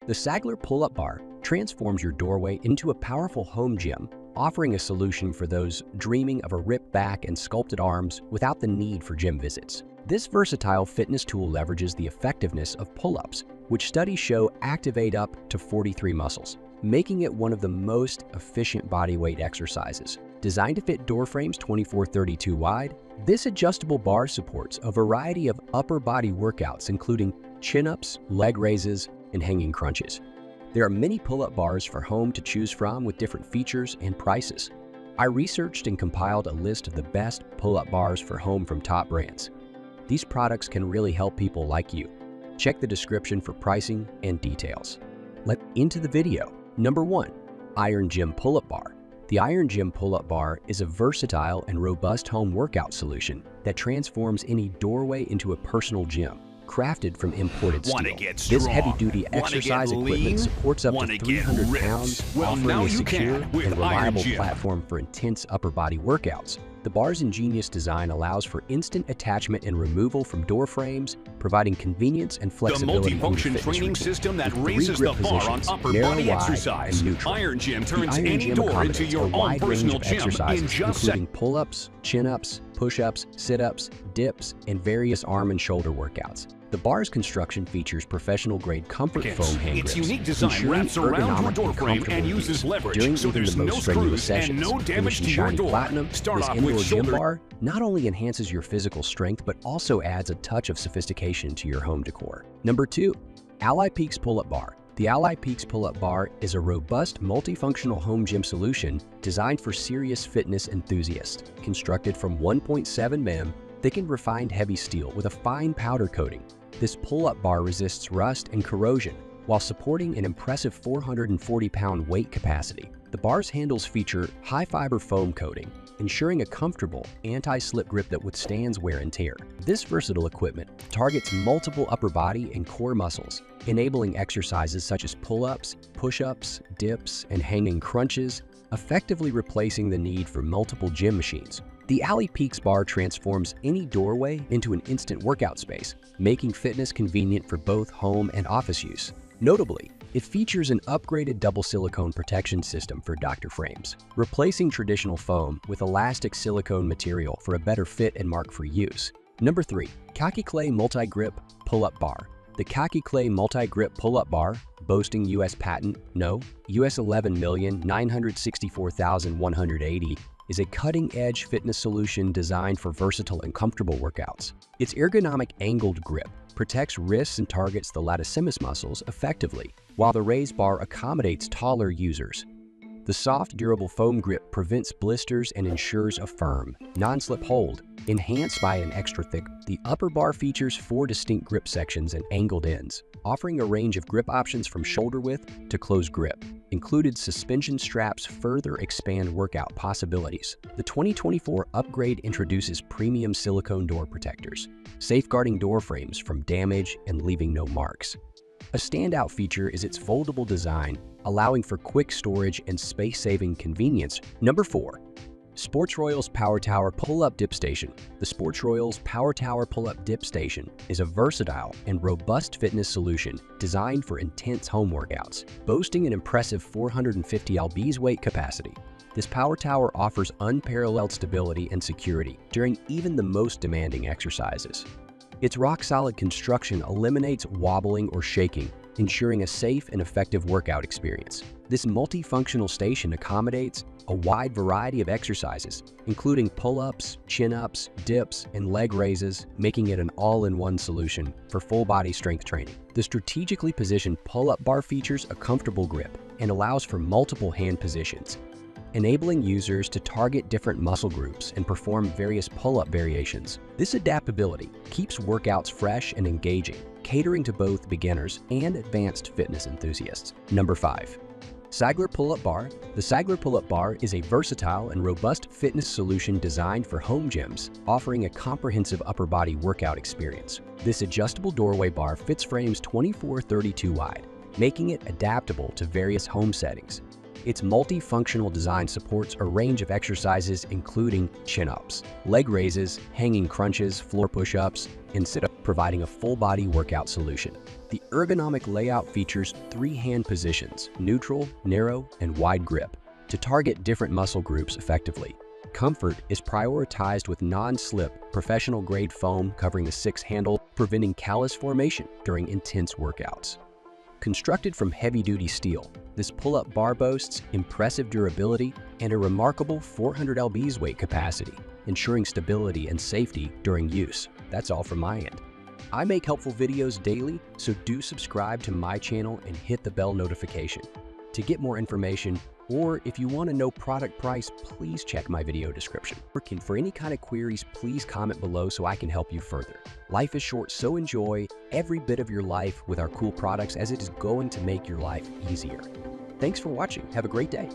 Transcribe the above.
The Sagler pull-up bar transforms your doorway into a powerful home gym, offering a solution for those dreaming of a ripped back and sculpted arms without the need for gym visits. This versatile fitness tool leverages the effectiveness of pull-ups, which studies show activate up to 43 muscles, making it one of the most efficient bodyweight exercises. Designed to fit door frames 24-32 wide, this adjustable bar supports a variety of upper body workouts including chin-ups, leg raises, and hanging crunches. There are many pull-up bars for home to choose from with different features and prices. I researched and compiled a list of the best pull-up bars for home from top brands. These products can really help people like you. Check the description for pricing and details. Let's into the video. Number 1. Iron Gym Pull-Up Bar. The Iron Gym Pull-Up Bar is a versatile and robust home workout solution that transforms any doorway into a personal gym. Crafted from imported steel, this heavy-duty exercise equipment supports up to 300 pounds, offering a secure and reliable platform for intense upper body workouts. The bar's ingenious design allows for instant attachment and removal from door frames, providing convenience and flexibility. The multifunction training system that raises the bar on upper body exercise. Iron Gym turns any door into your own personal gym in just including pull-ups, chin-ups, push-ups, sit-ups, dips, and various arm and shoulder workouts. The bar's construction features professional-grade comfort foam hand grips, its unique design wraps around your door frame and uses leverage, so there's no screws and no damage to your door. Platinum, Start this off indoor with gym shoulder. bar not only enhances your physical strength, but also adds a touch of sophistication to your home decor. Number 2. Ally Peaks Pull-Up Bar. The Ally Peaks Pull-Up Bar is a robust, multifunctional home gym solution designed for serious fitness enthusiasts. Constructed from 1.7 mm thickened refined heavy steel with a fine powder coating, this pull-up bar resists rust and corrosion while supporting an impressive 440-pound weight capacity. The bar's handles feature high-fiber foam coating, ensuring a comfortable, anti-slip grip that withstands wear and tear. This versatile equipment targets multiple upper body and core muscles, enabling exercises such as pull-ups, push-ups, dips, and hanging crunches, effectively replacing the need for multiple gym machines. The Ally Peaks bar transforms any doorway into an instant workout space, making fitness convenient for both home and office use. Notably, it features an upgraded double silicone protection system for doctor frames, replacing traditional foam with elastic silicone material for a better fit and mark-free use. Number 3. Khaki Clay Multi-Grip Pull-Up Bar. The Khaki Clay Multi-Grip Pull-Up Bar, boasting U.S. patent No. US 11,964,180, is a cutting-edge fitness solution designed for versatile and comfortable workouts. Its ergonomic angled grip protects wrists and targets the latissimus muscles effectively, while the raised bar accommodates taller users. The soft, durable foam grip prevents blisters and ensures a firm, non-slip hold, enhanced by an extra thick. The upper bar features 4 distinct grip sections and angled ends, offering a range of grip options from shoulder width to closed grip. Included suspension straps further expand workout possibilities. The 2024 upgrade introduces premium silicone door protectors, safeguarding door frames from damage and leaving no marks. A standout feature is its foldable design, allowing for quick storage and space-saving convenience. Number 4. Sports Royals Power Tower Pull-Up Dip Station. The Sports Royals Power Tower Pull-Up Dip Station is a versatile and robust fitness solution designed for intense home workouts. Boasting an impressive 450 lbs weight capacity, this power tower offers unparalleled stability and security during even the most demanding exercises. Its rock-solid construction eliminates wobbling or shaking, ensuring a safe and effective workout experience. This multifunctional station accommodates a wide variety of exercises, including pull-ups, chin-ups, dips, and leg raises, making it an all-in-one solution for full-body strength training. The strategically positioned pull-up bar features a comfortable grip and allows for multiple hand positions, enabling users to target different muscle groups and perform various pull-up variations. This adaptability keeps workouts fresh and engaging, catering to both beginners and advanced fitness enthusiasts. Number 5. Sagler Pull-Up Bar. The Sagler Pull-Up Bar is a versatile and robust fitness solution designed for home gyms, offering a comprehensive upper body workout experience. This adjustable doorway bar fits frames 24-32 wide, making it adaptable to various home settings. Its multifunctional design supports a range of exercises including chin-ups, leg raises, hanging crunches, floor push-ups, and sit-ups, providing a full-body workout solution. The ergonomic layout features 3 hand positions, neutral, narrow, and wide grip, to target different muscle groups effectively. Comfort is prioritized with non-slip, professional-grade foam covering the 6 handle, preventing callus formation during intense workouts. Constructed from heavy-duty steel, this pull-up bar boasts impressive durability and a remarkable 400 lbs weight capacity, ensuring stability and safety during use. That's all from my end. I make helpful videos daily, so do subscribe to my channel and hit the bell notification. To get more information, or if you want to know product price, please check my video description. For any kind of queries, please comment below so I can help you further. Life is short, so enjoy every bit of your life with our cool products, as it is going to make your life easier. Thanks for watching. Have a great day.